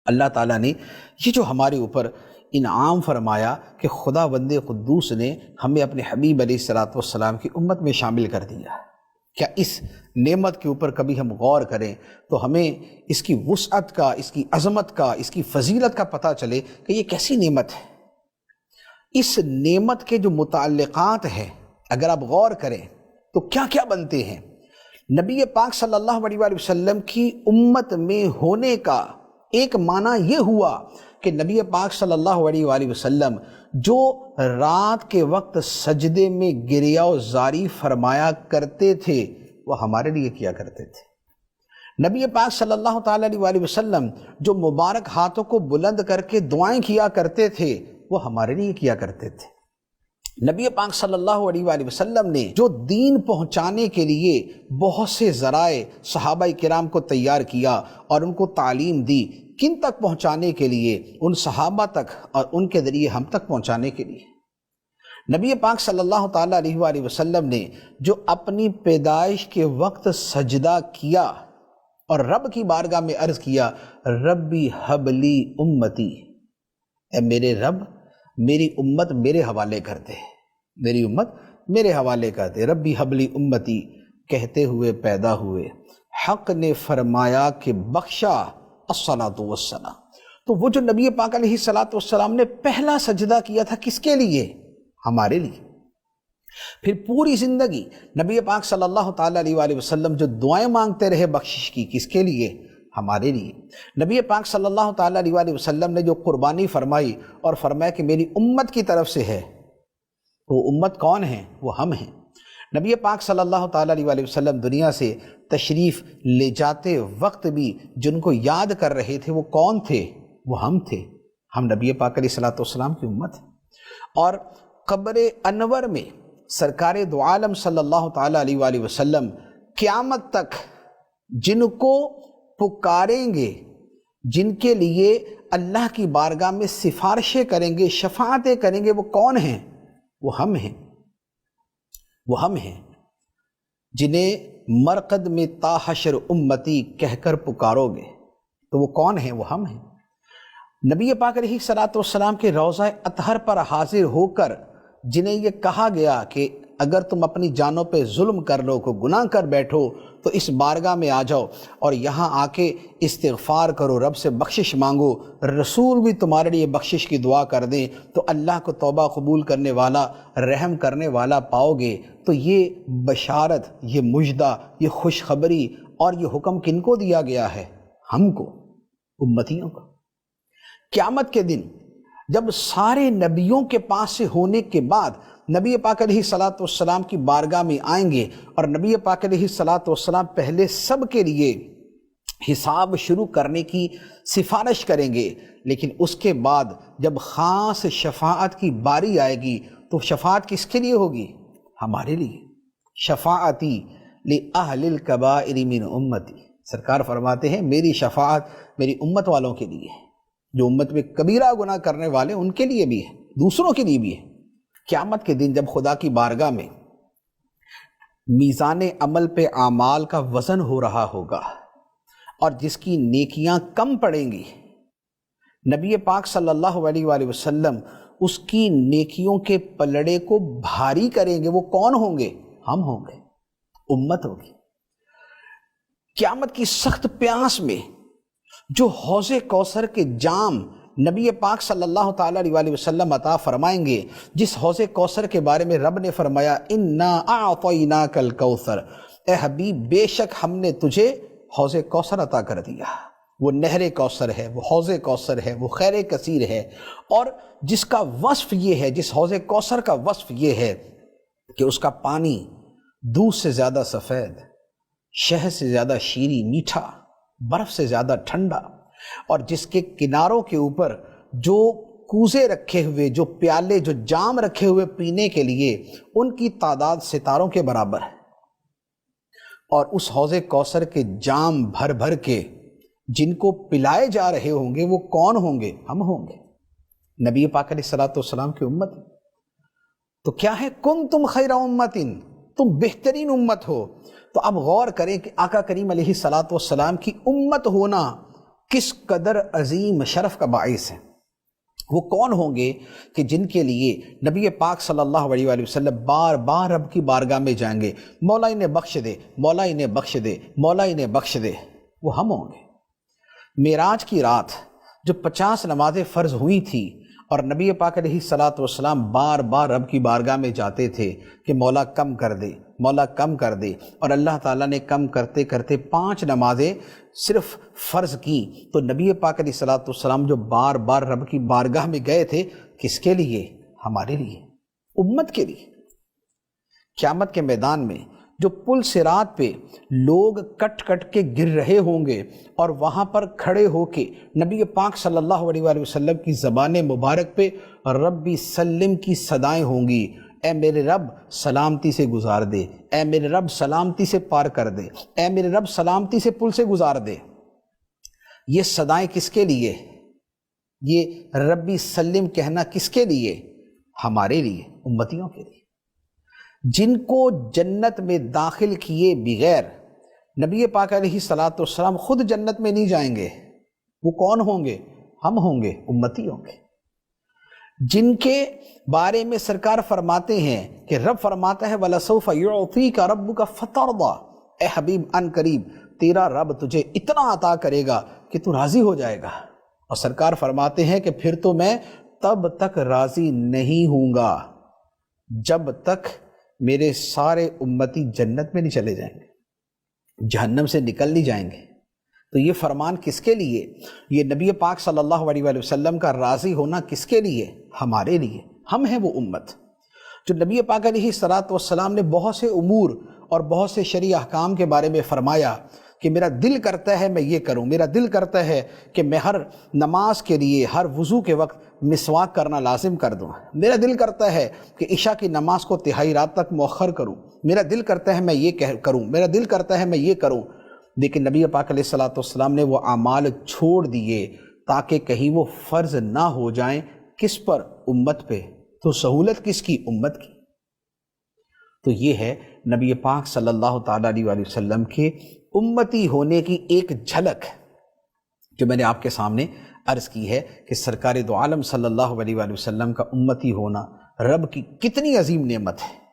اللہ تعالیٰ نے یہ جو ہمارے اوپر انعام فرمایا کہ خدا بند قدوس نے ہمیں اپنے حبیب علیہ الصلوۃ والسلام کی امت میں شامل کر دیا، کیا اس نعمت کے اوپر کبھی ہم غور کریں تو ہمیں اس کی وسعت کا، اس کی عظمت کا، اس کی فضیلت کا پتہ چلے کہ یہ کیسی نعمت ہے۔ اس نعمت کے جو متعلقات ہیں اگر آپ غور کریں تو کیا کیا بنتے ہیں۔ نبی پاک صلی اللہ علیہ وآلہ وسلم کی امت میں ہونے کا ایک معنی یہ ہوا کہ نبی پاک صلی اللہ علیہ وآلہ وسلم جو رات کے وقت سجدے میں گریہ و زاری فرمایا کرتے تھے وہ ہمارے لیے کیا کرتے تھے۔ نبی پاک صلی اللہ تعالیٰ علیہ وآلہ وسلم جو مبارک ہاتھوں کو بلند کر کے دعائیں کیا کرتے تھے وہ ہمارے لیے کیا کرتے تھے۔ نبی پاک صلی اللہ علیہ وآلہ وسلم نے جو دین پہنچانے کے لیے بہت سے ذرائع صحابہ کرام کو تیار کیا اور ان کو تعلیم دی، کن تک پہنچانے کے لیے؟ ان صحابہ تک اور ان کے ذریعے ہم تک پہنچانے کے لیے۔ نبی پاک صلی اللہ تعالیٰ علیہ وآلہ وسلم نے جو اپنی پیدائش کے وقت سجدہ کیا اور رب کی بارگاہ میں عرض کیا، ربی حب لی امتی، اے میرے رب میری امت میرے حوالے کر دے، میری امت میرے حوالے کر دے، ربی حب لی امتی کہتے ہوئے پیدا ہوئے، حق نے فرمایا کہ بخشا الصلاۃ والسلام۔ تو وہ جو نبی پاک علیہ الصلاۃ والسلام نے پہلا سجدہ کیا تھا کس کے لیے؟ ہمارے لیے۔ پھر پوری زندگی نبی پاک صلی اللہ تعالیٰ علیہ وآلہ وسلم جو دعائیں مانگتے رہے بخشش کی، کس کے لیے؟ ہمارے لیے۔ نبی پاک صلی اللہ تعالیٰ علیہ وآلہ وسلم نے جو قربانی فرمائی اور فرمایا کہ میری امت کی طرف سے ہے، وہ امت کون ہے؟ وہ ہم ہیں۔ نبی پاک صلی اللہ تعالیٰ علیہ وآلہ وسلم دنیا سے تشریف لے جاتے وقت بھی جن کو یاد کر رہے تھے وہ کون تھے؟ وہ ہم تھے، ہم نبی پاک علیہ الصلوۃ والسلام کی امت ہیں۔ اور قبر انور میں سرکار دو عالم صلی اللہ تعالیٰ علیہ وآلہ وسلم قیامت تک جن کو پکاریں گے، جن کے لیے اللہ کی بارگاہ میں سفارشیں کریں گے، شفاعتیں کریں گے، وہ کون ہیں؟ وہ ہم ہیں، وہ ہم ہیں جنہیں مرقد میں تا حشر امتی کہہ کر پکارو گے، تو وہ کون ہیں؟ وہ ہم ہیں۔ نبی پاک علیہ الصلوۃ والسلام کے روضہ اطہر پر حاضر ہو کر جنہیں یہ کہا گیا کہ اگر تم اپنی جانوں پہ ظلم کر لو، کو گناہ کر بیٹھو تو اس بارگاہ میں آ جاؤ اور یہاں آ کے استغفار کرو، رب سے بخشش مانگو، رسول بھی تمہارے لیے بخشش کی دعا کر دیں تو اللہ کو توبہ قبول کرنے والا، رحم کرنے والا پاؤ گے۔ تو یہ بشارت، یہ مژدہ، یہ خوشخبری اور یہ حکم کن کو دیا گیا ہے؟ ہم کو، امتیوں کو۔ قیامت کے دن جب سارے نبیوں کے پاس سے ہونے کے بعد نبی پاک علیہ الصلوۃ والسلام کی بارگاہ میں آئیں گے اور نبی پاک علیہ الصلوۃ والسلام پہلے سب کے لیے حساب شروع کرنے کی سفارش کریں گے، لیکن اس کے بعد جب خاص شفاعت کی باری آئے گی تو شفاعت کس کے لیے ہوگی؟ ہمارے لیے۔ شفاعتی لأہل الکبائر من امتی، سرکار فرماتے ہیں میری شفاعت میری امت والوں کے لیے ہے، جو امت میں کبیرہ گناہ کرنے والے ان کے لیے بھی ہے، دوسروں کے لیے بھی ہے۔ قیامت کے دن جب خدا کی بارگاہ میں میزان عمل پہ اعمال کا وزن ہو رہا ہوگا اور جس کی نیکیاں کم پڑیں گی، نبی پاک صلی اللہ علیہ وآلہ وسلم اس کی نیکیوں کے پلڑے کو بھاری کریں گے۔ وہ کون ہوں گے؟ ہم ہوں گے، امت ہوگی۔ قیامت کی سخت پیاس میں جو حوض کوثر کے جام نبی پاک صلی اللہ تعالیٰ علیہ وآلہ وسلم عطا فرمائیں گے، جس حوض کوثر کے بارے میں رب نے فرمایا انا اعطیناک الکوثر، اے حبیب بے شک ہم نے تجھے حوض کوثر عطا کر دیا۔ وہ نہر کوثر ہے، وہ حوض کوثر ہے، وہ خیر کثیر ہے، اور جس کا وصف یہ ہے، جس حوض کوثر کا وصف یہ ہے کہ اس کا پانی دودھ سے زیادہ سفید، شہد سے زیادہ شیریں میٹھا، برف سے زیادہ ٹھنڈا، اور جس کے کناروں کے اوپر جو کوزے رکھے ہوئے، جو پیالے، جو جام رکھے ہوئے پینے کے لیے، ان کی تعداد ستاروں کے برابر ہے۔ اور اس حوض کوثر کے جام بھر بھر کے جن کو پلائے جا رہے ہوں گے وہ کون ہوں گے؟ ہم ہوں گے، نبی پاک علیہ الصلوۃ والسلام کی امت۔ تو کیا ہے؟ کنتم خیر امت، تم بہترین امت ہو۔ تو اب غور کریں کہ آقا کریم علیہ الصلوۃ والسلام کی امت ہونا کس قدر عظیم شرف کا باعث ہے۔ وہ کون ہوں گے کہ جن کے لیے نبی پاک صلی اللہ علیہ وآلہ وسلم بار بار رب کی بارگاہ میں جائیں گے، مولا انہیں بخش دے، مولا انہیں بخش دے، مولا انہیں بخش دے؟ وہ ہم ہوں گے۔ معراج کی رات جو 50 نمازیں فرض ہوئی تھی اور نبی پاک علیہ الصلاۃ والسلام بار بار رب کی بارگاہ میں جاتے تھے کہ مولا کم کر دے، مولا کم کر دے، اور اللہ تعالیٰ نے کم کرتے کرتے 5 نمازیں صرف فرض کی، تو نبی پاک علیہ الصلاۃ والسلام جو بار بار رب کی بارگاہ میں گئے تھے، کس کے لیے؟ ہمارے لیے، امت کے لیے۔ قیامت کے میدان میں جو پل صراط پہ لوگ کٹ کٹ کے گر رہے ہوں گے اور وہاں پر کھڑے ہو کے نبی پاک صلی اللہ علیہ وآلہ وسلم کی زبان مبارک پہ ربی سلم کی صدائیں ہوں گی، اے میرے رب سلامتی سے گزار دے، اے میرے رب سلامتی سے پار کر دے، اے میرے رب سلامتی سے پل سے گزار دے۔ یہ صدائیں کس کے لیے؟ یہ ربی سلم کہنا کس کے لیے؟ ہمارے لیے، امتیوں کے لیے، جن کو جنت میں داخل کیے بغیر نبی پاک علیہ الصلاۃ والسلام خود جنت میں نہیں جائیں گے۔ وہ کون ہوں گے؟ ہم ہوں گے، امتی ہوں گے، جن کے بارے میں سرکار فرماتے ہیں کہ رب فرماتا ہے وَلَسَوْفَ يُعْطِيكَ رَبُّكَ فَتَرْضَىٰ، اے حبیب ان قریب تیرا رب تجھے اتنا عطا کرے گا کہ تو راضی ہو جائے گا۔ اور سرکار فرماتے ہیں کہ پھر تو میں تب تک راضی نہیں ہوں گا جب تک میرے سارے امتی جنت میں نہیں چلے جائیں گے، جہنم سے نکل نہیں جائیں گے۔ تو یہ فرمان کس کے لیے؟ یہ نبی پاک صلی اللہ علیہ وآلہ وسلم کا راضی ہونا کس کے لیے؟ ہمارے لیے۔ ہم ہیں وہ امت جو نبی پاک علیہ الصلاۃ والسلام نے بہت سے امور اور بہت سے شرعی احکام کے بارے میں فرمایا کہ میرا دل کرتا ہے میں یہ کروں، میرا دل کرتا ہے کہ میں ہر نماز کے لیے ہر وضو کے وقت مسواک کرنا لازم کر دوں، میرا دل کرتا ہے کہ عشاء کی نماز کو تہائی رات تک مؤخر کروں، میرا دل کرتا ہے میں یہ کروں، میرا دل کرتا ہے میں یہ کروں۔ لیکن نبی پاک علیہ الصلاۃ والسلام نے وہ اعمال چھوڑ دیے تاکہ کہیں وہ فرض نہ ہو جائیں۔ کس پر؟ امت پہ۔ تو سہولت کس کی؟ امت کی۔ تو یہ ہے نبی پاک صلی اللہ تعالیٰ علیہ وآلہ وسلم کے امتی ہونے کی ایک جھلک جو میں نے آپ کے سامنے عرض کی ہے کہ سرکار دو عالم صلی اللہ علیہ وآلہ وسلم کا امتی ہونا رب کی کتنی عظیم نعمت ہے۔